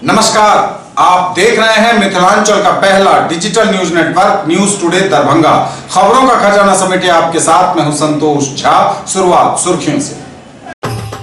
नमस्कार, आप देख रहे हैं मिथिलांचल का पहला digital news network news today Darbhanga. खबरों का खजाना समेटे आपके साथ मैं हूं संतोष झा। शुरुआत सुर्खियों से।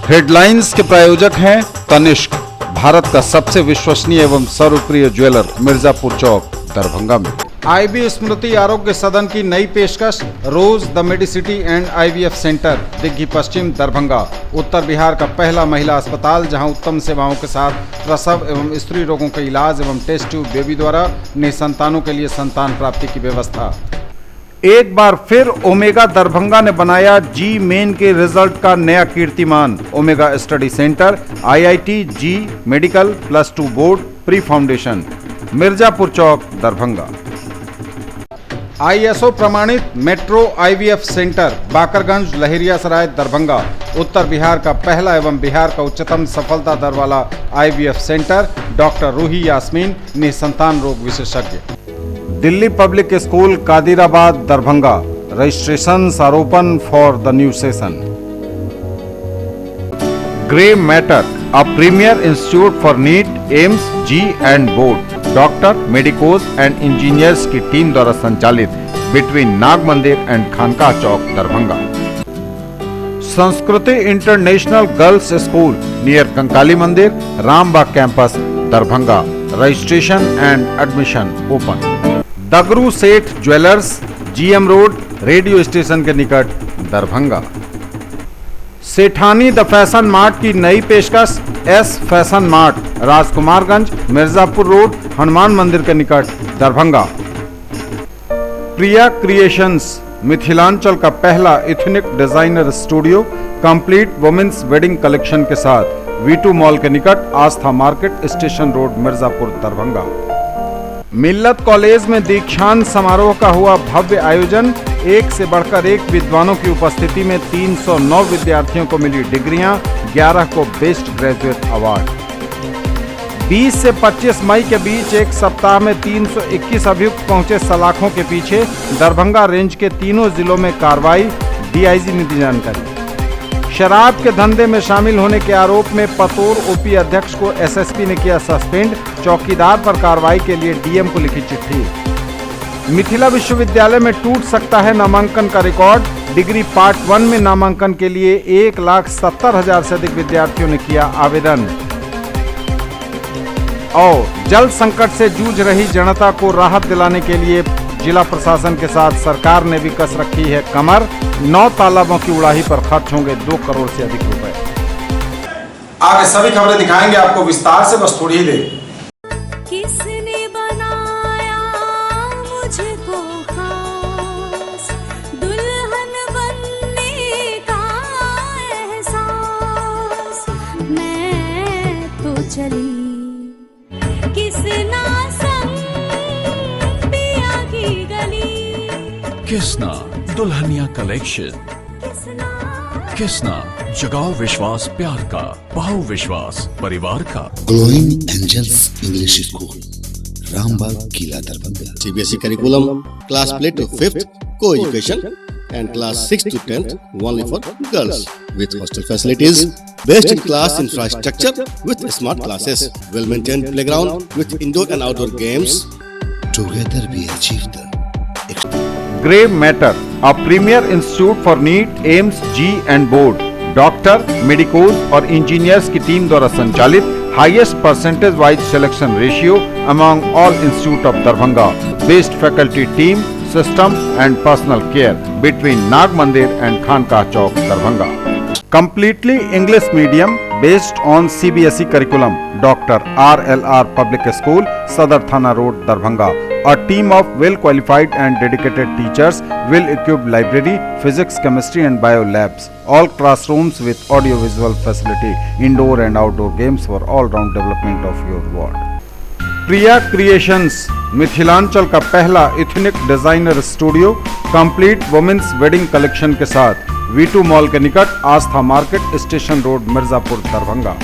हेडलाइंस के प्रायोजक हैं तनिष्क, भारत का सबसे विश्वसनीय एवं सर्वप्रिय ज्वेलर, मिर्जापुर चौक, दरभंगा में। आईबी स्मृति आरोग्य सदन की नई पेशकश, rose the medicity and IVF centre, Digghi Paschim, Darbhanga. उत्तर बिहार का पहला महिला अस्पताल जहां उत्तम सेवाओं के साथ प्रसव एवं स्त्री रोगों के इलाज एवं टेस्ट ट्यूब बेबी द्वारा निसंतानों के लिए संतान प्राप्ति की व्यवस्था। एक बार फिर ओमेगा दरभंगा ने बनाया जी मेन के रिजल्ट का नया कीर्तिमान। Omega study centre, IIT JEE medical +2 board, pre foundation, Mirzapur Chowk, Darbhanga. ISO प्रमाणित metro IVF centre, Bakarganj, Laheriasarai, Darbhanga. उत्तर बिहार का पहला एवं बिहार का उच्चतम सफलता दर वाला IVF centre. Doctor Ruhi Yasmin, निसंतान रोग विशेषज्ञ। Delhi public school, Kadirabad, Darbhanga. Registration आरोपन for the new session. Grey matter, a premier institute for NEET, AIIMS, JEE and board, doctor, medicos and engineers की टीम द्वारा संचालित between Nag Mandir and Khanqah Chowk, Darbhanga. Sanskriti international girls school near Kankali Mandir, Rambagh campus, Darbhanga. Registration and admission open. Dagru Seth jewellers, GM road, radio station के निकट, Darbhanga. Sethani the fashion mart की नई पेशकश, S fashion mart, Rajkumarganj, Mirzapur road, Hanuman मंदिर के निकट, दरभंगा। प्रिया क्रिएशंस, मिथिलांचल का पहला ethnic designer studio, complete women's wedding collection के साथ, वी2 मॉल के निकट, Aastha market, station road, Mirzapur, Darbhanga. मिल्लत कॉलेज में दीक्षांत समारोह का हुआ भव्य आयोजन। एक से बढ़कर एक विद्वानों की उपस्थिति में 309 विद्यार्थियों को मिली डिग्रियां, 11 को बेस्ट ग्रेजुएट अवार्ड। 20 से 25 मई के बीच एक सप्ताह में 321 अभियुक्त पहुंचे सलाखों के पीछे। दरभंगा रेंज के तीनों जिलों में कार्रवाई, डीआईजी ने दी जानकारी। शराब के धंधे में शामिल होने के आरोप में पतोर ओपी अध्यक्ष को एसएसपी ने किया सस्पेंड। चौकीदार पर कार्रवाई के लिए डीएम को लिखी चिट्ठी। मिथिला विश्वविद्यालय में टूट सकता है नामांकन का रिकॉर्ड। डिग्री पार्ट 1 में नामांकन के लिए 1,70,000 से अधिक विद्यार्थियों ने किया आवेदन। और जल संकट से जूझ रही जनता को राहत दिलाने के लिए जिला प्रशासन के साथ सरकार ने भी कस रखी है कमर। 9 तालाबों की उड़ाही पर खर्च होंगे 2 करोड़ से अधिक रुपए। आगे सभी खबरें दिखाएंगे आपको विस्तार से, बस थोड़ी ही देर। किसने बनाया मुझको खास, दुल्हन बनने का एहसास, मैं तो चली किसना संग पिया की गली। किसना दुल्हनिया कलेक्शन, किसना जगाओ विश्वास प्यार का, पाओ विश्वास परिवार का। Glowing angels English school, Rambagh, Qila, Darbhanga. CBSE curriculum, class play to 5th, co-education, and class 6 to 10th only for girls, with hostel facilities, best in class infrastructure with smart classes, well maintained playground with indoor and outdoor games. Together we achieve the grey matter, a premier institute for NEET, AIIMS, JEE and board, doctor, medicos और engineers की team द्वारा संचालित highest percentage wise selection ratio among all institute of Darbhanga, best faculty team, system and personal care between Nag Mandir and Khanqah Chowk, Darbhanga. Completely English medium based on CBSE curriculum, Dr. RLR Public School, Sadar Thana Road, Darbhanga. A team of well qualified and dedicated teachers, well equipped library, physics, chemistry and bio labs. All classrooms with audio visual facility, indoor and outdoor games for all round development of your ward. Priya creations, Mithilanchal का पहला ethnic designer studio, complete women's wedding collection के साथ, वी2 mall के निकट, Aastha market, station road, Mirzapur, Darbhanga.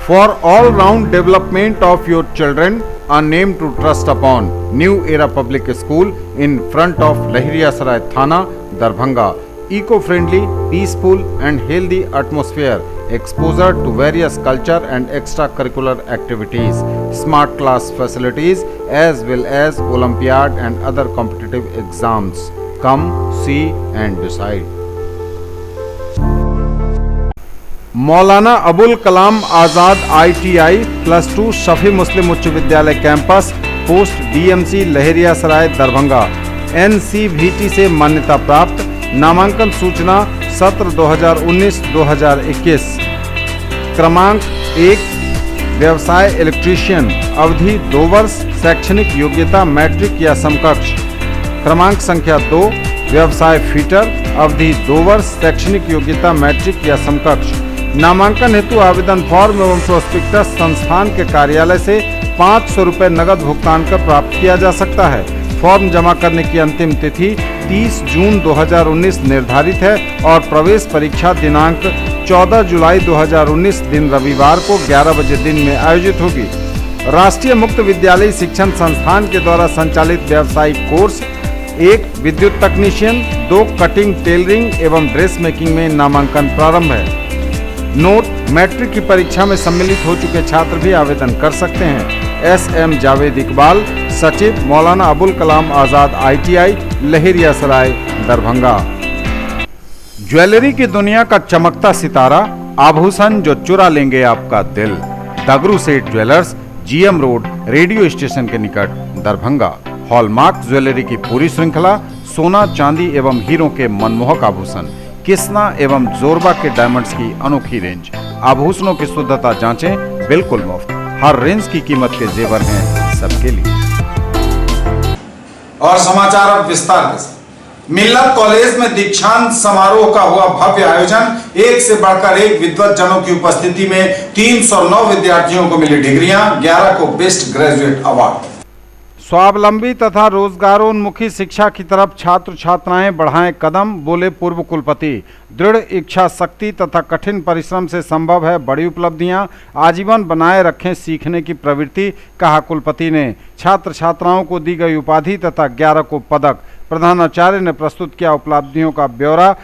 For all-round development of your children, a name to trust upon. New Era Public School in front of Lahiriya Saray Thana, Darbhanga. Eco-friendly, peaceful and healthy atmosphere. Exposure to various culture and extracurricular activities. Smart class facilities as well as Olympiad and other competitive exams. Come, see and decide. Maulana Abul Kalam Azad ITI +2 Shafi मुस्लिम उच्च विद्यालय campus post DMC लहरिया सराय Darbhanga NCVT से मान्यता प्राप्त। नामांकन सूचना सत्र 2019-2021। क्रमांक 1 व्यवसाय इलेक्ट्रीशियन, अवधि 2 वर्ष, शैक्षणिक योग्यता मैट्रिक या समकक्ष। क्रमांक संख्या 2 व्यवसाय फिटर, अवधि 2 वर्ष, शैक्षणिक योग्यता मैट्रिक या समकक्ष। नामांकन हेतु आवेदन फॉर्म एवं प्रोस्पेक्टस संस्थान के कार्यालय से 500 रुपये नगद भुगतान कर प्राप्त किया जा सकता है। फॉर्म जमा करने की अंतिम तिथि 30 जून 2019 निर्धारित है और प्रवेश परीक्षा दिनांक 14 जुलाई 2019 दिन रविवार को 11 बजे दिन में आयोजित होगी। राष्ट्रीय मुक्त विद्यालय शिक्षण संस्थान के द्वारा संचालित व्यावसायिक कोर्स 1 विद्युत तकनीशियन, 2 कटिंग टेलरिंग एवं ड्रेस मेकिंग में नामांकन प्रारंभ है। नोट, मैट्रिक की परीक्षा में सम्मिलित हो चुके छात्र भी आवेदन कर सकते हैं। SM जावेद इकबाल, सचिव मौलाना अबुल कलाम आज़ाद ITI लहरिया सराय दरभंगा। ज्वेलरी की दुनिया का चमकता सितारा, आभूषण जो चुरा लेंगे आपका दिल। दगरू Seth jewellers, GM road, radio station के निकट, दरभंगा। हॉलमार्क ज्वेलरी की पूरी श्रृंखला, सोना, चांदी एवं हीरों के मनमोहक आभूषण, किस्ना एवं जोरबा के डायमंड्स की अनोखी रेंज। आभूषणों की शुद्धता जांचें, बिल्कुल मुफ्त। हर रेंज की कीमत के जेवर हैं सबके लिए। और समाचार अब विस्तार के साथ। मिल्लत कॉलेज में दीक्षांत समारोह का हुआ भव्य आयोजन। एक से बढ़कर एक विद्वतजनों की उपस्थिति में 309 विद्यार्थियों को मिली डिग्रियां, 11 को बेस्ट ग्रेजुएट अवार्ड। स्वावलंबी तथा रोजगारोन्मुखी शिक्षा की तरफ छात्र छात्राएं बढ़ाएं कदम, बोले पूर्व कुलपति। दृढ़ इच्छा शक्ति तथा कठिन परिश्रम से संभव है बड़ी उपलब्धियां। आजीवन बनाए रखें सीखने की प्रवृत्ति, कहा कुलपति ने। छात्र छात्राओं को दी गई उपाधि तथा 11 को पदक। प्रधानाचार्य ने प्रस्तुत किया उपलब्धियों का ब्यौरा।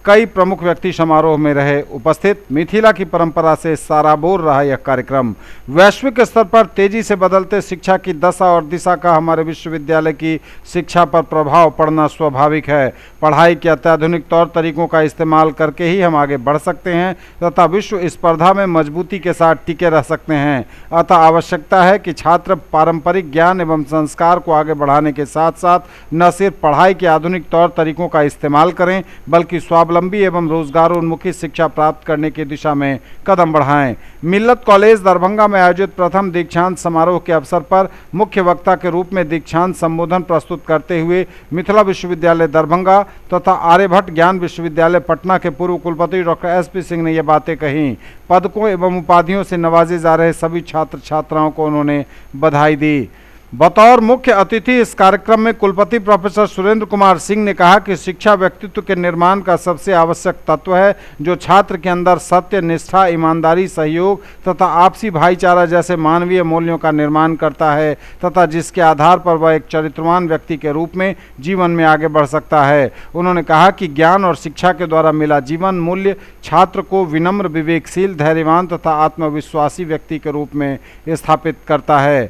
कई प्रमुख व्यक्ति समारोह में रहे उपस्थित। मिथिला की परंपरा से साराबोर रहा यह कार्यक्रम। वैश्विक स्तर पर तेजी से बदलते शिक्षा की दशा और दिशा का हमारे विश्वविद्यालय की शिक्षा पर प्रभाव पड़ना स्वाभाविक है। पढ़ाई के अत्याधुनिक तौर तरीकों का इस्तेमाल करके ही हम आगे बढ़ सकते हैं तथा विश्व स्पर्धा में मजबूती के साथ टिके रह सकते हैं। अतः आवश्यकता है कि छात्र पारंपरिक ज्ञान एवं संस्कार को आगे बढ़ाने के साथ साथ न सिर्फ पढ़ाई के आधुनिक तौर तरीकों का इस्तेमाल करें बल्कि स्वावलंबी एवं रोजगारोन्मुखी शिक्षा प्राप्त करने की दिशा में कदम बढ़ाएं। मिल्लत कॉलेज दरभंगा में आयोजित प्रथम दीक्षांत समारोह के अवसर पर मुख्य वक्ता के रूप में दीक्षांत संबोधन प्रस्तुत करते हुए मिथिला विश्वविद्यालय दरभंगा तथा आर्यभट्ट ज्ञान विश्वविद्यालय पटना के पूर्व कुलपति डॉक्टर SP सिंह ने ये बातें कहीं। पदकों एवं उपाधियों से नवाजे जा रहे सभी छात्र छात्राओं को उन्होंने बधाई दी। बतौर मुख्य अतिथि इस कार्यक्रम में कुलपति प्रोफेसर सुरेंद्र कुमार सिंह ने कहा कि शिक्षा व्यक्तित्व के निर्माण का सबसे आवश्यक तत्व है जो छात्र के अंदर सत्य, निष्ठा, ईमानदारी, सहयोग तथा आपसी भाईचारा जैसे मानवीय मूल्यों का निर्माण करता है तथा जिसके आधार पर वह एक चरित्रवान व्यक्ति के रूप में जीवन में आगे बढ़ सकता है। उन्होंने कहा कि ज्ञान और शिक्षा के द्वारा मिला जीवन मूल्य छात्र को विनम्र, विवेकशील, धैर्यवान तथा आत्मविश्वासी व्यक्ति के रूप में स्थापित करता है।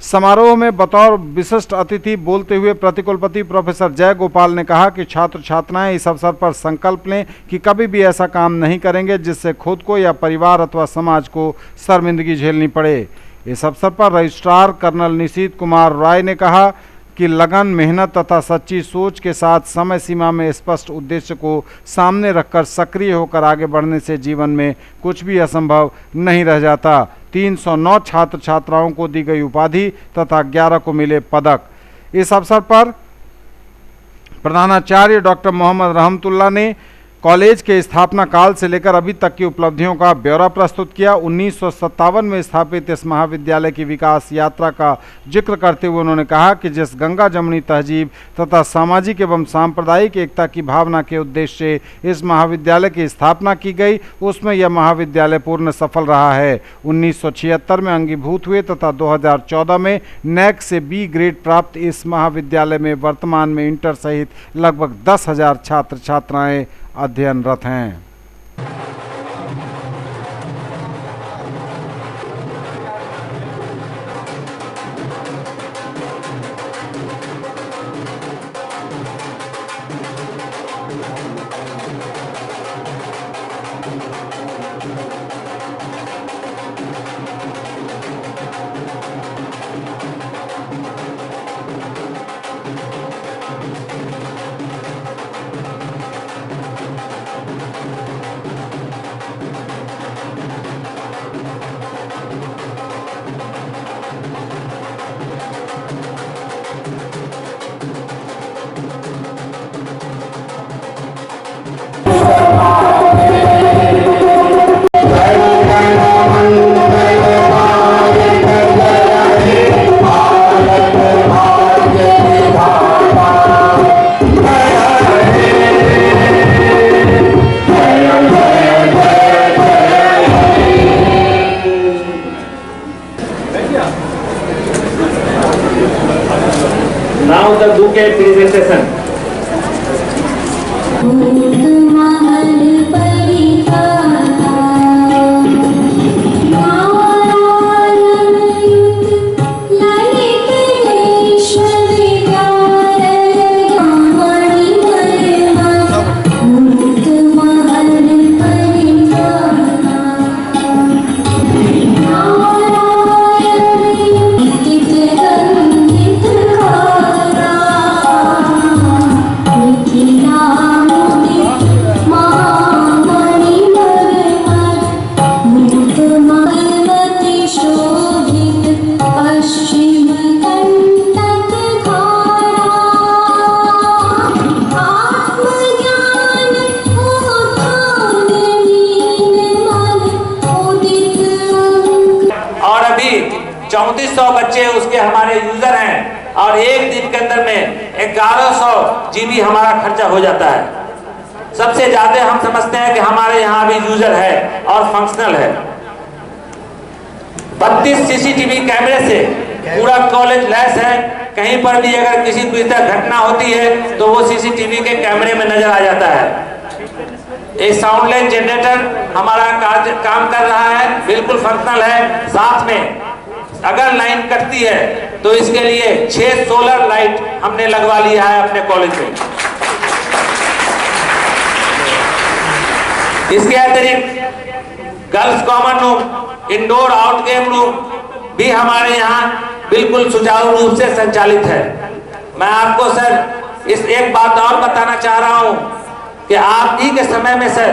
समारोह में बतौर विशिष्ट अतिथि बोलते हुए प्रतिकुलपति प्रोफेसर जय गोपाल ने कहा कि छात्र छात्राएं इस अवसर पर संकल्प लें कि कभी भी ऐसा काम नहीं करेंगे जिससे खुद को या परिवार अथवा समाज को शर्मिंदगी झेलनी पड़े। इस अवसर पर रजिस्ट्रार कर्नल निशीत कुमार राय ने कहा कि लगन, मेहनत तथा सच्ची सोच के साथ समय सीमा में स्पष्ट उद्देश्य को सामने रखकर सक्रिय होकर आगे बढ़ने से जीवन में कुछ भी असंभव नहीं रह जाता। 309 छात्र छात्राओं को दी गई उपाधि तथा 11 को मिले पदक। इस अवसर पर प्रधानाचार्य डॉक्टर मोहम्मद रहमतुल्लाह ने कॉलेज के स्थापना काल से लेकर अभी तक की उपलब्धियों का ब्यौरा प्रस्तुत किया। 1957 में स्थापित इस महाविद्यालय की विकास यात्रा का जिक्र करते हुए उन्होंने कहा कि जिस गंगा जमुनी तहजीब तथा सामाजिक एवं सांप्रदायिक एकता की भावना के उद्देश्य से इस महाविद्यालय की स्थापना की गई, उसमें यह महाविद्यालय पूर्ण सफल रहा है। 1976 में अंगीभूत हुए तथा 2014 में नैक से बी ग्रेड प्राप्त इस महाविद्यालय में वर्तमान में इंटर सहित लगभग 10,000 छात्र छात्राएं अध्ययनरत हैं। Now the bouquet presentation. और अभी 3400 बच्चे उसके हमारे यूजर हैं और एक दिन के अंदर में 1100 GB हमारा खर्चा हो जाता है। सबसे ज्यादा हम समझते हैं कि हमारे यहाँ भी यूजर है और फंक्शनल है। 32 CCTV कैमरे से पूरा कॉलेज लैस है। कहीं पर भी अगर किसी कोई घटना होती है तो वो CCTV के कैमरे में नजर आ जाता है। एक साउंडलेस जनरेटर हमारा काम कर रहा है, बिल्कुल फंक्शनल है। साथ में अगर लाइन कटती है तो इसके लिए 6 सोलर लाइट हमने लगवा लिया है अपने कॉलेज में। इसके अतिरिक्त girls common room, indoor out game room भी हमारे यहाँ बिल्कुल सुचारू रूप से संचालित है। मैं आपको सर इस एक बात और बताना चाह रहा हूँ कि आप ही के समय में सर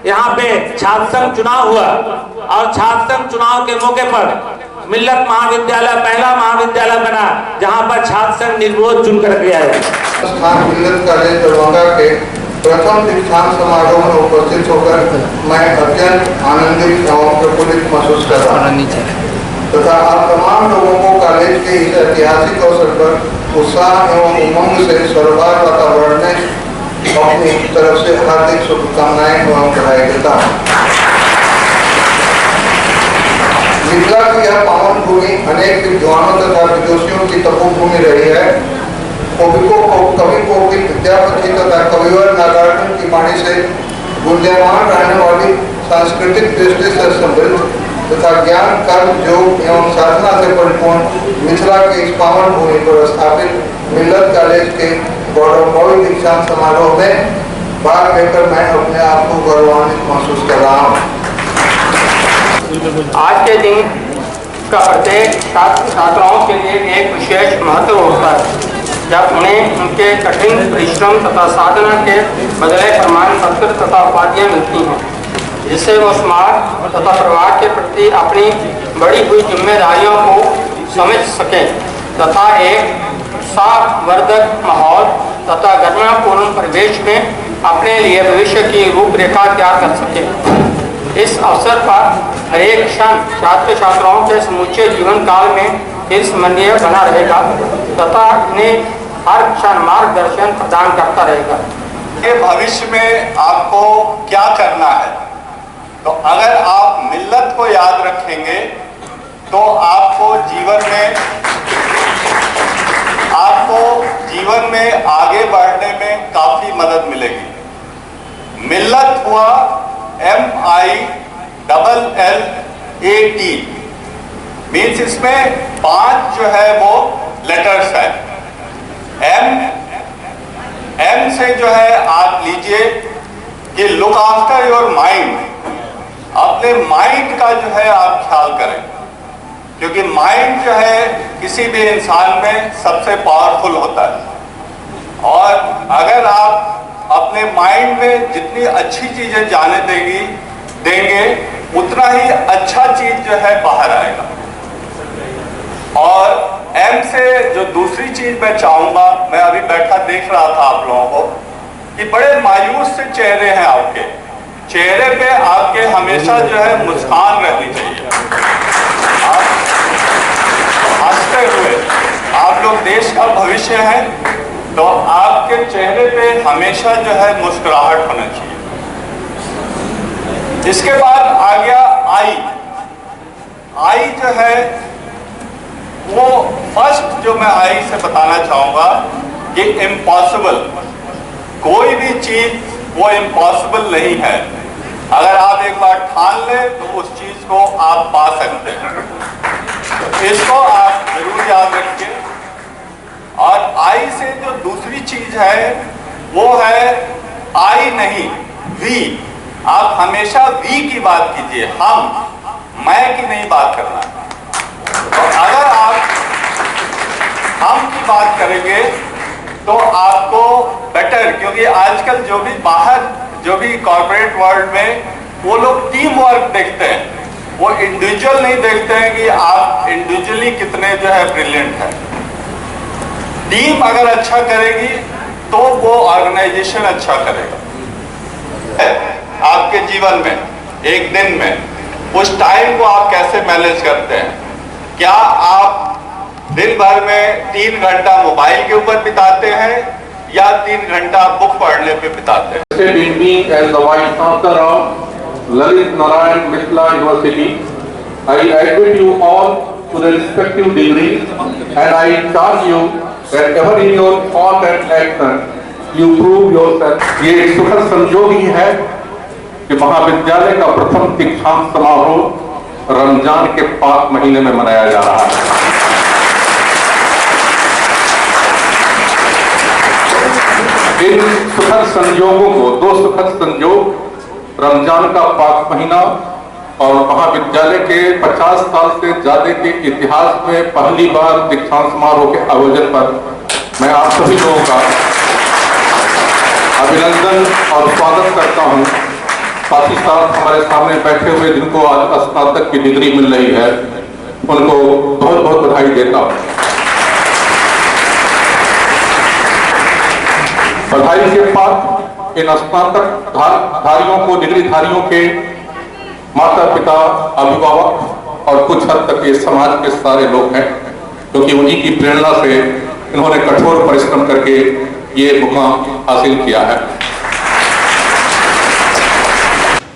यहाँ पे छात्र संघ चुनाव हुआ और छात्र संघ चुनाव के मौके पर मिल्लत महाविद्यालय पहला महाविद्यालय बना जहाँ पर छात्र संघ निर्विरोध चुनकर गया है। मिल्लत कॉलेज दरभंगा के प्रथम दीक्षांत समारोह में उपस्थित होकर मैं अत्यंत आनंदित एवं प्रफुल्लित महसूस कर रहा हूँ तथा आप तमाम लोगों को कॉलेज के इस ऐतिहासिक अवसर पर उत्साह एवं उमंग से सर्वभार वातावरण में अपनी तरफ से हार्दिक शुभकामनाएं एवं बधाई देता हूँ। मिथिला की यह पावन भूमि अनेक विद्वानों तथा विदुषियों की तपोभूमि रही है। कवि कोकिल विद्यापति तथा कविवर नागार्जुन की वाणी से गुंजायमान रहने वाली सांस्कृतिक दृष्टि से समृद्ध तथा ज्ञान कर्म योग एवं साधना से परिपूर्ण मिथिला के इस पावन भूमि पर स्थापित मिल्लत कॉलेज के गौरवमयी दीक्षांत समारोह में भाग लेकर मैं अपने आप को गौरवान्वित महसूस कर रहा हूँ। आज के दिन का प्रत्येक छात्र छात्राओं के लिए एक विशेष महत्व होता है जब उन्हें उनके कठिन परिश्रम तथा साधना के बदले प्रमाण पत्र तथा उपाधियाँ मिलती हैं, जिससे वो समाज तथा परिवार के प्रति अपनी बड़ी हुई जिम्मेदारियों को समझ सकें तथा एक उत्साहवर्धक माहौल तथा गरिमापूर्ण परिवेश में अपने लिए भविष्य की रूपरेखा तैयार कर सके। इस अवसर पर हर एक क्षण छात्र छात्राओं के समूचे जीवन काल में स्मरणीय बना रहेगा तथा इन्हें हर क्षण मार्गदर्शन प्रदान करता रहेगा। कि भविष्य में आपको क्या करना है, तो अगर आप मिल्लत को याद रखेंगे तो आपको जीवन में आगे बढ़ने में काफी मदद मिलेगी। मिल्लत हुआ MILLAT, मीन्स इसमें 5 जो है वो लेटर्स है। M से जो है आप लीजिए कि लुक आफ्टर योर माइंड, अपने माइंड का जो है आप ख्याल करें, क्योंकि माइंड जो है किसी भी इंसान में सबसे पावरफुल होता है। और अगर आप अपने माइंड में जितनी अच्छी चीजें जाने देंगे उतना ही अच्छा चीज जो है बाहर आएगा। और M से जो दूसरी चीज मैं चाहूंगा, मैं अभी बैठा देख रहा था आप लोगों को कि बड़े मायूस से चेहरे हैं आपके, चेहरे पे आपके हमेशा जो है मुस्कान रहनी चाहिए। आप हंसते हुए, आप लोग देश का भविष्य हैं, तो आपके चेहरे पे हमेशा जो है मुस्कुराहट होना चाहिए। इसके बाद आ गया I जो है वो फर्स्ट जो मैं आई से बताना चाहूंगा कि इम्पॉसिबल, कोई भी चीज वो इम्पॉसिबल नहीं है। अगर आप एक बार ठान ले तो उस चीज को आप पा सकते हैं, तो इसको आप जरूर याद रखिए। और आई से जो दूसरी चीज है वो है आई नहीं, वी। आप हमेशा वी की बात कीजिए, मैं की नहीं बात करना। तो अगर आप हम की बात करेंगे तो आपको बेटर, क्योंकि आजकल जो भी बाहर जो भी कॉर्पोरेट वर्ल्ड में वो लोग टीम वर्क देखते हैं, वो इंडिविजुअल नहीं देखते हैं कि आप इंडिविजुअली कितने जो है ब्रिलियंट है। टीम अगर अच्छा करेगी तो वो ऑर्गेनाइजेशन अच्छा करेगा। आपके जीवन में एक दिन में उस टाइम को आप कैसे मैनेज करते हैं? क्या आप दिन भर में 3 घंटा मोबाइल के ऊपर बिताते हैं या 3 घंटा बुक पढ़ने पे बिताते हैं? As the Vice Chancellor of Lalit Narayan Mishra University, I admit you all to the respective degrees, and I charge you that ever in your thought and action you prove yourself. ये एक सुखद संयोग ही है कि महाविद्यालय का प्रथम दीक्षांत समारोह रमजान के पाक महीने में मनाया जा रहा है। इन सुखद संयोगों को, 2 सुखद संयोग, रमजान का पाक महीना और महाविद्यालय के 50 साल से ज्यादा के इतिहास में पहली बार दीक्षांत समारोह के आयोजन पर मैं आप सभी लोगों का अभिनंदन और स्वागत करता हूं। साथ ही साथ हमारे सामने बैठे हुए जिनको आज स्नातक की डिग्री मिल रही है, उनको बहुत बहुत बधाई देता हूं। बधाई के बाद इन स्नातक धारियों को, डिग्री धारियों के माता पिता, अभिभावक और कुछ हद तक ये समाज के सारे लोग हैं, क्योंकि उन्हीं की प्रेरणा से इन्होंने कठोर परिश्रम करके ये मुकाम हासिल किया है।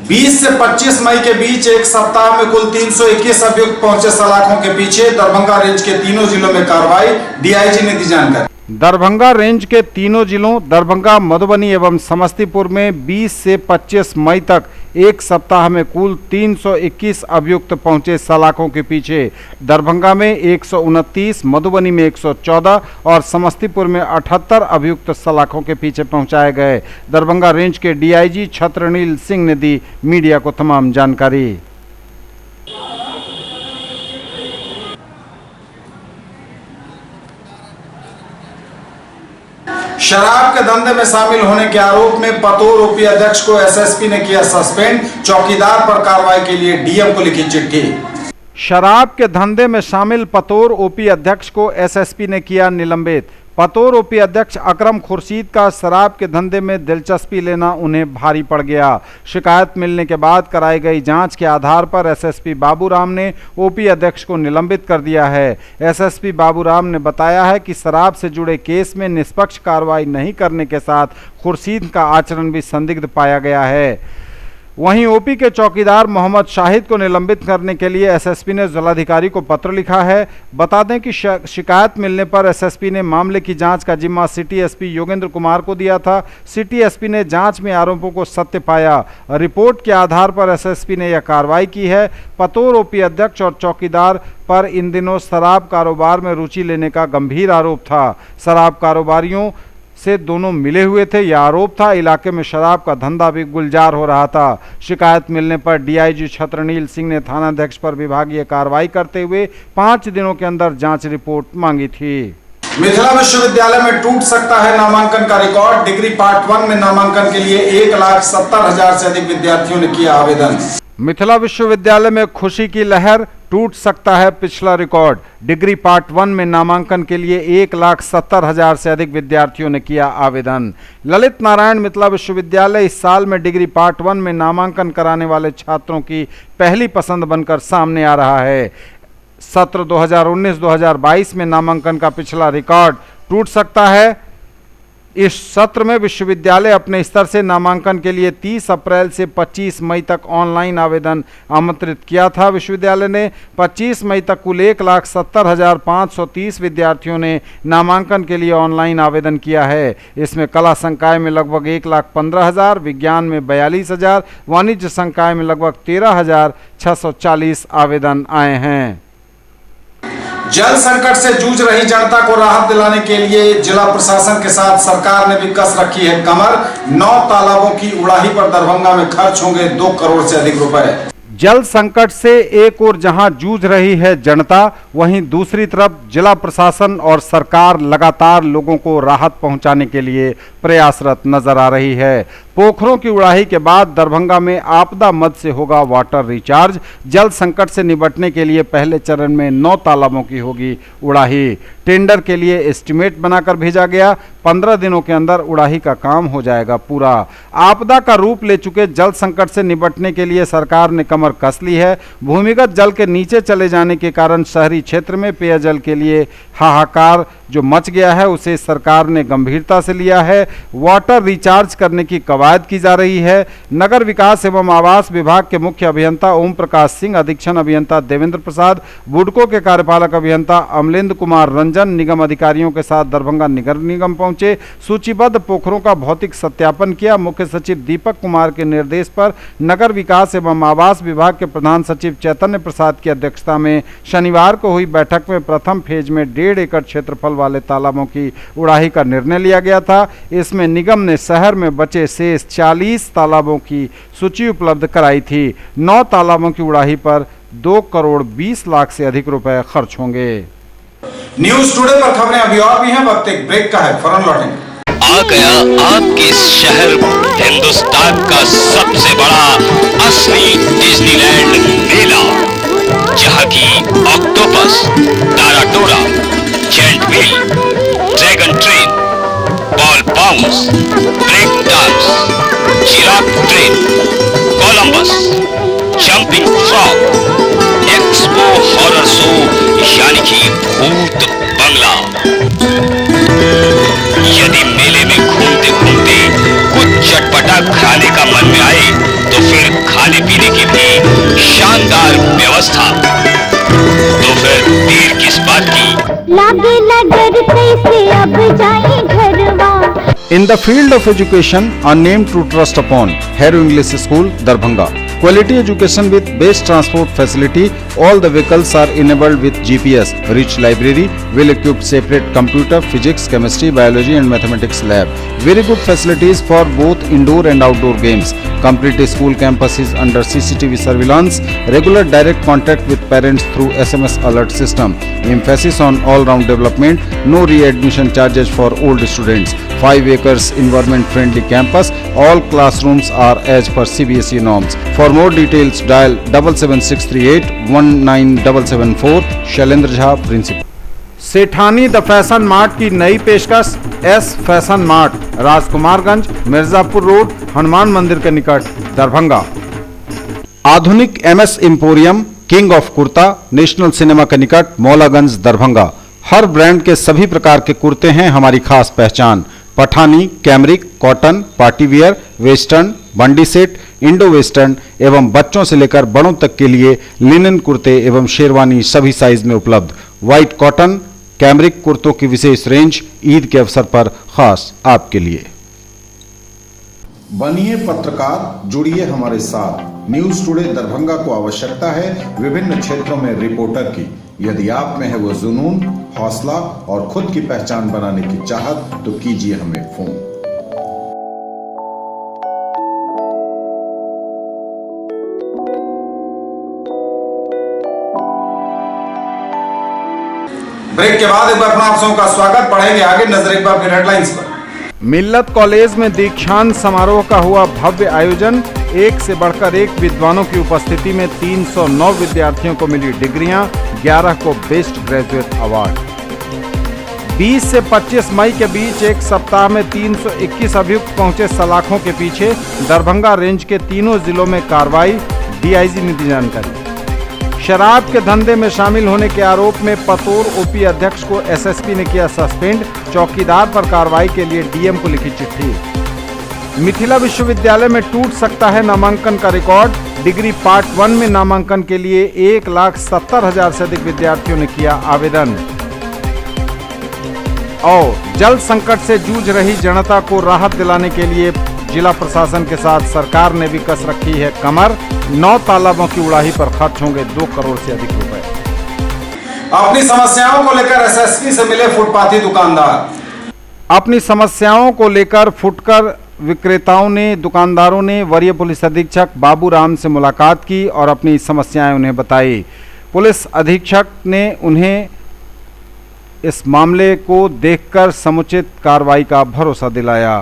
20 से 25 मई के बीच एक सप्ताह में कुल 321 अभियुक्त पहुंचे सलाखों के पीछे। दरभंगा रेंज के तीनों जिलों में कार्रवाई, डीआईजी ने दी जानकारी। दरभंगा रेंज के तीनों जिलों दरभंगा, मधुबनी एवं समस्तीपुर में 20 से 25 मई तक एक सप्ताह में कुल 321 अभियुक्त पहुंचे सलाखों के पीछे। दरभंगा में 129, मधुबनी में 114 और समस्तीपुर में 78 अभियुक्त सलाखों के पीछे पहुंचाए गए। दरभंगा रेंज के डीआईजी छत्रनील सिंह ने दी मीडिया को तमाम जानकारी। शराब के धंधे में शामिल होने के आरोप में पतोर ओपी अध्यक्ष को एसएसपी ने किया सस्पेंड। चौकीदार पर कार्रवाई के लिए डीएम को लिखी चिट्ठी। शराब के धंधे में शामिल पतोर ओपी अध्यक्ष को एसएसपी ने किया निलंबित। पतोर ओपी अध्यक्ष अकरम खुर्शीद का शराब के धंधे में दिलचस्पी लेना उन्हें भारी पड़ गया। शिकायत मिलने के बाद कराई गई जांच के आधार पर एसएसपी बाबूराम ने ओपी अध्यक्ष को निलंबित कर दिया है। एसएसपी बाबूराम ने बताया है कि शराब से जुड़े केस में निष्पक्ष कार्रवाई नहीं करने के साथ खुर्शीद का आचरण भी संदिग्ध पाया गया है। वहीं ओपी के चौकीदार मोहम्मद शाहिद को निलंबित करने के लिए एसएसपी ने जिलाधिकारी को पत्र लिखा है। बता दें कि शिकायत मिलने पर एसएसपी ने मामले की जांच का जिम्मा सिटी एसपी योगेंद्र कुमार को दिया था। सिटी एसपी ने जांच में आरोपों को सत्य पाया। रिपोर्ट के आधार पर एसएसपी ने यह कार्रवाई की है। पतोर ओपी अध्यक्ष और चौकीदार पर इन दिनों शराब कारोबार में रुचि लेने का गंभीर आरोप था। शराब कारोबारियों से दोनों मिले हुए थे, यह आरोप था। इलाके में शराब का धंधा भी गुलजार हो रहा था। शिकायत मिलने पर डीआईजी छत्रनील सिंह ने थानाध्यक्ष पर विभागीय कार्रवाई करते हुए 5 दिनों के अंदर जांच रिपोर्ट मांगी थी। मिथिला विश्वविद्यालय में टूट सकता है नामांकन का रिकॉर्ड। डिग्री पार्ट 1 में नामांकन के लिए 1,70,000 से अधिक विद्यार्थियों ने किया आवेदन। मिथिला विश्वविद्यालय में खुशी की लहर, टूट सकता है पिछला रिकॉर्ड। डिग्री पार्ट 1 में नामांकन के लिए 1,70,000 से अधिक विद्यार्थियों ने किया आवेदन। ललित नारायण मिथिला विश्वविद्यालय इस साल में डिग्री पार्ट 1 में नामांकन कराने वाले छात्रों की पहली पसंद बनकर सामने आ रहा है। सत्र 2019-2022 में नामांकन का पिछला रिकॉर्ड टूट सकता है। इस सत्र में विश्वविद्यालय अपने स्तर से नामांकन के लिए 30 अप्रैल से 25 मई तक ऑनलाइन आवेदन आमंत्रित किया था। विश्वविद्यालय ने 25 मई तक कुल 1,70,530 विद्यार्थियों ने नामांकन के लिए ऑनलाइन आवेदन किया है। इसमें कला संकाय में लगभग 1,15,000, विज्ञान में 42,000, वाणिज्य संकाय में लगभग 13,640 आवेदन आए हैं। जल संकट से जूझ रही जनता को राहत दिलाने के लिए जिला प्रशासन के साथ सरकार ने भी कस रखी है कमर। 9 तालाबों की उड़ाही पर दरभंगा में खर्च होंगे 2 करोड़ से अधिक रुपए। जल संकट से एक ओर जहां जूझ रही है जनता, वहीं दूसरी तरफ जिला प्रशासन और सरकार लगातार लोगों को राहत पहुंचाने के लिए प्रयासरत नजर आ रही है। पोखरों की उड़ाही के बाद दरभंगा में आपदा मद से होगा वाटर रिचार्ज। जल संकट से निपटने के लिए पहले चरण में 9 तालाबों की होगी उड़ाही। टेंडर के लिए एस्टीमेट बनाकर भेजा गया। 15 दिनों के अंदर उड़ाही का काम हो जाएगा पूरा। आपदा का रूप ले चुके जल संकट से निपटने के लिए सरकार ने कमर कस ली है। भूमिगत जल के नीचे चले जाने के कारण शहरी क्षेत्र में पेयजल के लिए हाहाकार जो मच गया है, उसे सरकार ने गंभीरता से लिया है। वाटर रिचार्ज करने की कवायद की जा रही है। नगर विकास एवं आवास विभाग के मुख्य अभियंता ओम प्रकाश सिंह, अधीक्षण अभियंता देवेंद्र प्रसाद, बुडको के कार्यपालक अभियंता अमलेंद्र कुमार रंजन निगम अधिकारियों के साथ दरभंगा नगर निगम पहुंचे। सूचीबद्ध पोखरों का भौतिक सत्यापन किया। मुख्य सचिव दीपक कुमार के निर्देश पर नगर विकास एवं आवास विभाग के प्रधान सचिव चैतन्य प्रसाद की अध्यक्षता में शनिवार को हुई बैठक में प्रथम फेज में 1.5 एकड़ क्षेत्रफल वाले तालाबों की उड़ाही का निर्णय लिया गया था। इसमें निगम ने शहर में बचे शेष 40 तालाबों की सूची उपलब्ध कराई थी। 9 तालाबों की उड़ाही पर 2 करोड़ 20 लाख से अधिक रुपए खर्च होंगे। न्यूज टुडे पर खबरें अभी और भी हैं, वक्त एक ब्रेक का है, फौरन लौटेंगे। आ गया आपके शहर हिंदुस्तान का सबसे बड़ा असली डिज्नीलैंड मेला, जहां की ऑक्टोपस, ताराटोरा, giant wheel, dragon train, ball bounce, break dance, giraffe train, Columbus, jumping frog, expo horror show यानी कि भूत बंगला। यदि मेले में घूमते घूमते कुछ चटपटा खाने का मन में आए तो फिर खाने पीने की भी शानदार व्यवस्था। तो फिर देर किस बात की? लागे नगर कैसे अब जाए घरवा। In the field of education, a name to trust upon, Hero English School, Darbhanga. Quality education with best transport facility. All the vehicles are enabled with GPS. Rich library, well-equipped separate computer, physics, chemistry, biology and mathematics lab. Very good facilities for both indoor and outdoor games. Complete school campus is under CCTV surveillance. Regular direct contact with parents through SMS alert system. Emphasis on all-round development. No re-admission charges for old students. 5 acres environment-friendly campus. All classrooms are as per CBSE norms. For more details, dial 77638 19774. Shailendra Jha, principal. Sethani the fashion mart की नई पेशकश S fashion mart, Rajkumarganj, Mirzapur road, Hanuman मंदिर के निकट, Darbhanga. Aadhunik MS emporium, king of kurta, national cinema के निकट, मौलागंज, दरभंगा। हर brand के सभी प्रकार के कुर्ते हैं हमारी खास पहचान। Pathani, cambric, cotton, party wear, western, बंडी सेट, इंडो वेस्टर्न एवं बच्चों से लेकर बड़ों तक के लिए लिनन कुर्ते एवं शेरवानी सभी साइज में उपलब्ध। व्हाइट कॉटन, कैमरिक कुर्तों की विशेष रेंज ईद के अवसर पर खास आपके लिए। बनिए पत्रकार, जुड़िए हमारे साथ। न्यूज टुडे दरभंगा को आवश्यकता है विभिन्न क्षेत्रों में रिपोर्टर की। यदि आप में है वो जुनून, हौसला और खुद की पहचान बनाने की चाहत तो कीजिए हमें फोन। ब्रेक के बाद एक बार आप सबों का स्वागत। बढ़ेंगे आगे, नजर एक बार फिर हेडलाइंस पर। मिल्लत कॉलेज में दीक्षांत समारोह का हुआ भव्य आयोजन। एक से बढ़कर एक विद्वानों की उपस्थिति में 309 विद्यार्थियों को मिली डिग्रियां, 11 को बेस्ट ग्रेजुएट अवार्ड। 20 से 25 मई के बीच एक सप्ताह में 321 अभियुक्त पहुंचे सलाखों के पीछे। दरभंगा रेंज के तीनों जिलों में कार्रवाई, डीआईजी ने दी जानकारी। शराब के धंधे में शामिल होने के आरोप में पतोर ओपी अध्यक्ष को एसएसपी ने किया सस्पेंड। चौकीदार पर कार्रवाई के लिए डीएम को लिखी चिट्ठी। मिथिला विश्वविद्यालय में टूट सकता है नामांकन का रिकॉर्ड। डिग्री पार्ट 1 में नामांकन के लिए 1,70,000 से अधिक विद्यार्थियों ने किया आवेदन। और जल संकट से जूझ रही जनता को राहत दिलाने के लिए जिला प्रशासन के साथ सरकार ने भी कस रखी है कमर। 9 तालाबों की उड़ाही पर खर्च होंगे 2 करोड़ से अधिक रुपए। अपनी समस्याओं को लेकर एसएसपी से मिले फुटपाथी दुकानदार। अपनी समस्याओं को लेकर फुटकर विक्रेताओं ने, दुकानदारों ने वरीय पुलिस अधीक्षक बाबूराम से मुलाकात की और अपनी समस्याएं उन्हें बताई। पुलिस अधीक्षक ने उन्हें इस मामले को देखकर समुचित कार्रवाई का भरोसा दिलाया।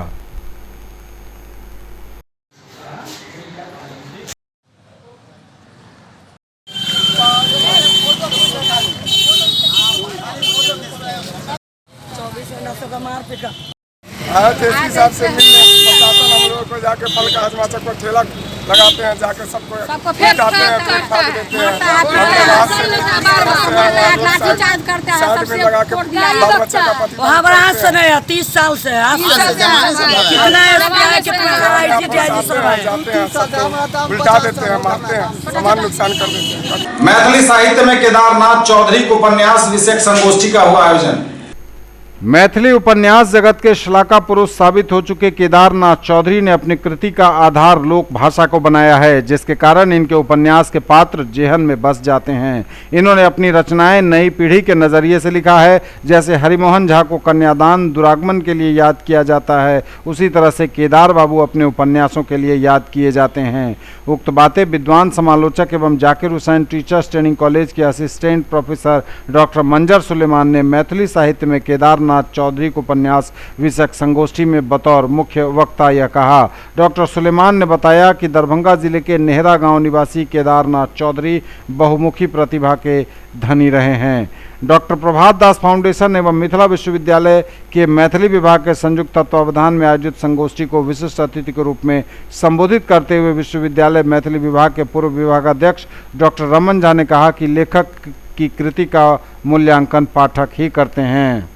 एसपी साहब से मिलने प्रशासन हम लोगों को जाके फल का हजमाचक पर ठेला लगाते हैं, जाके सबको दिखाते हैं, फिर ठग देते हैं। साइड में लगा के बाल बच्चे का पति वहाँ से नहीं है, 30 साल से है। जाते हैं, सबको उल्टा देते हैं, मारते हैं, सामान नुकसान कर देते हैं। मैथिली साहित्य में केदारनाथ चौधरी को उपन्यास विषयक संगोष्ठी का हुआ आयोजन। मैथिली उपन्यास जगत के श्लाघा पुरुष साबित हो चुके केदारनाथ चौधरी ने अपनी कृति का आधार लोक भाषा को बनाया है, जिसके कारण इनके उपन्यास के पात्र जेहन में बस जाते हैं। इन्होंने अपनी रचनाएं नई पीढ़ी के नज़रिए से लिखा है। जैसे हरिमोहन झा को कन्यादान दुरागमन के लिए याद किया जाता है, उसी तरह से केदार बाबू अपने उपन्यासों के लिए याद किए जाते हैं। उक्त बातें विद्वान समालोचक एवं Zakir Hussain teachers training college के असिस्टेंट प्रोफेसर डॉक्टर मंजर सुलेमान ने मैथिली साहित्य में केदारनाथ चौधरी को उपन्यास विषयक संगोष्ठी में बतौर मुख्य वक्ता यह कहा। डॉक्टर सुलेमान ने बताया कि दरभंगा जिले के नेहरा गांव निवासी केदारनाथ चौधरी बहुमुखी प्रतिभा के धनी रहे हैं। डॉक्टर प्रभात दास फाउंडेशन एवं मिथिला विश्वविद्यालय के मैथिली विभाग के संयुक्त तत्वावधान में आयोजित संगोष्ठी को विशिष्ट अतिथि के रूप में संबोधित करते हुए विश्वविद्यालय मैथिली विभाग के पूर्व विभागाध्यक्ष डॉक्टर रमन झा ने कहा कि लेखक की कृति का मूल्यांकन पाठक ही करते हैं।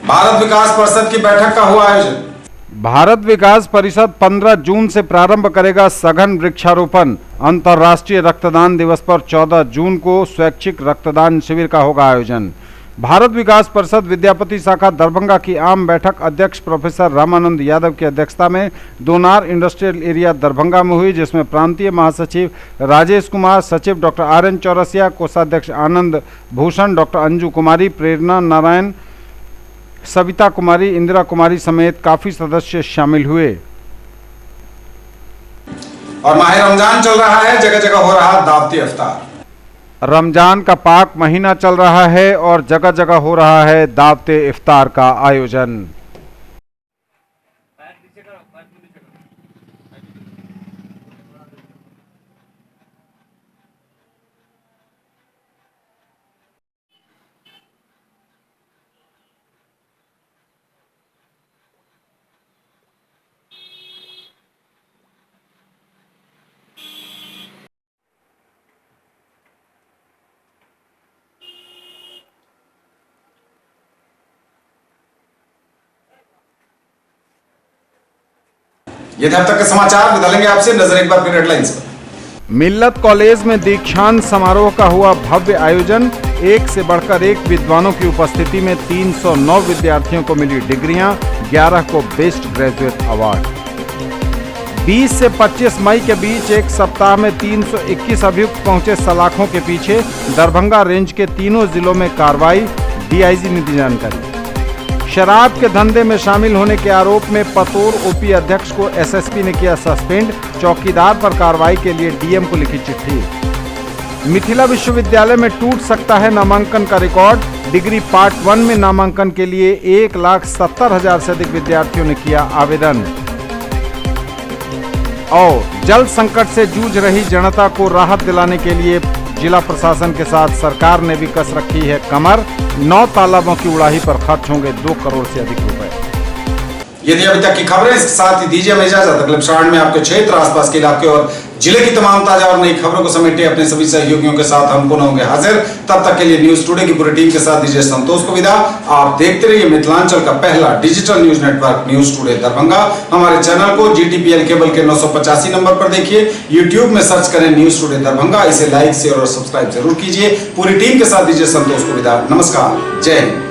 भारत विकास परिषद की बैठक का हुआ आयोजन। भारत विकास परिषद 15 जून से प्रारंभ करेगा सघन वृक्षारोपण। अंतर्राष्ट्रीय रक्तदान दिवस पर 14 जून को स्वैच्छिक रक्तदान शिविर का होगा आयोजन। भारत विकास परिषद विद्यापति शाखा दरभंगा की आम बैठक अध्यक्ष प्रोफेसर रामानंद यादव की अध्यक्षता में दोनार इंडस्ट्रियल एरिया दरभंगा में हुई, जिसमें प्रांतीय महासचिव राजेश कुमार, सचिव डॉक्टर RN चौरसिया, कोषाध्यक्ष आनंद भूषण, डॉक्टर अंजू कुमारी, प्रेरणा नारायण, सविता कुमारी, इंदिरा कुमारी समेत काफी सदस्य शामिल हुए। और माह रमजान चल रहा है, जगह जगह हो रहा दावती इफ्तार। रमजान का पाक महीना चल रहा है और जगह जगह हो रहा है दावते इफ्तार का आयोजन। ये थे अब तक के समाचार। बदलेंगे आपसे नजर एक बार फिर हेडलाइंस पर। मिल्लत कॉलेज में दीक्षांत समारोह का हुआ भव्य आयोजन। एक से बढ़कर एक विद्वानों की उपस्थिति में 309 विद्यार्थियों को मिली डिग्रियां, 11 को बेस्ट ग्रेजुएट अवार्ड। 20 से 25 मई के बीच एक सप्ताह में 321 अभियुक्त पहुंचे सलाखों के पीछे। दरभंगा रेंज के तीनों जिलों में कार्रवाई, डीआईजी ने दी जानकारी। शराब के धंधे में शामिल होने के आरोप में पतोर ओपी अध्यक्ष को एसएसपी ने किया सस्पेंड। चौकीदार पर कार्रवाई के लिए डीएम को लिखी चिट्ठी। मिथिला विश्वविद्यालय में टूट सकता है नामांकन का रिकॉर्ड। डिग्री पार्ट 1 में नामांकन के लिए 1,70,000 से अधिक विद्यार्थियों ने किया आवेदन। और जल संकट से जूझ रही जनता को राहत दिलाने के लिए जिला प्रशासन के साथ सरकार ने भी कस रखी है कमर। 9 तालाबों की उड़ाही पर खर्च होंगे 2 करोड़ से अधिक रुपए। ये थी अभी तक की खबरें। इसके साथ ही दीजिए हमें इजाजत। अगले प्रसारण में आपके क्षेत्र, आसपास के इलाके और जिले की तमाम ताजा और नई खबरों को समेटे अपने सभी सहयोगियों के साथ हम पुनः होंगे हाजिर। तब तक के लिए न्यूज टुडे की पूरी टीम के साथ दीजिए संतोष को विदा। आप देखते रहिए मिथिलांचल का पहला digital news network news today Darbhanga. हमारे चैनल को GTPL केबल के 985 नंबर पर देखिए। यूट्यूब में सर्च करें न्यूज टुडे दरभंगा। इसे लाइक, शेयर और सब्सक्राइब जरूर कीजिए। पूरी टीम के साथ दीजिए संतोष को विदा। नमस्कार, जय हिंद।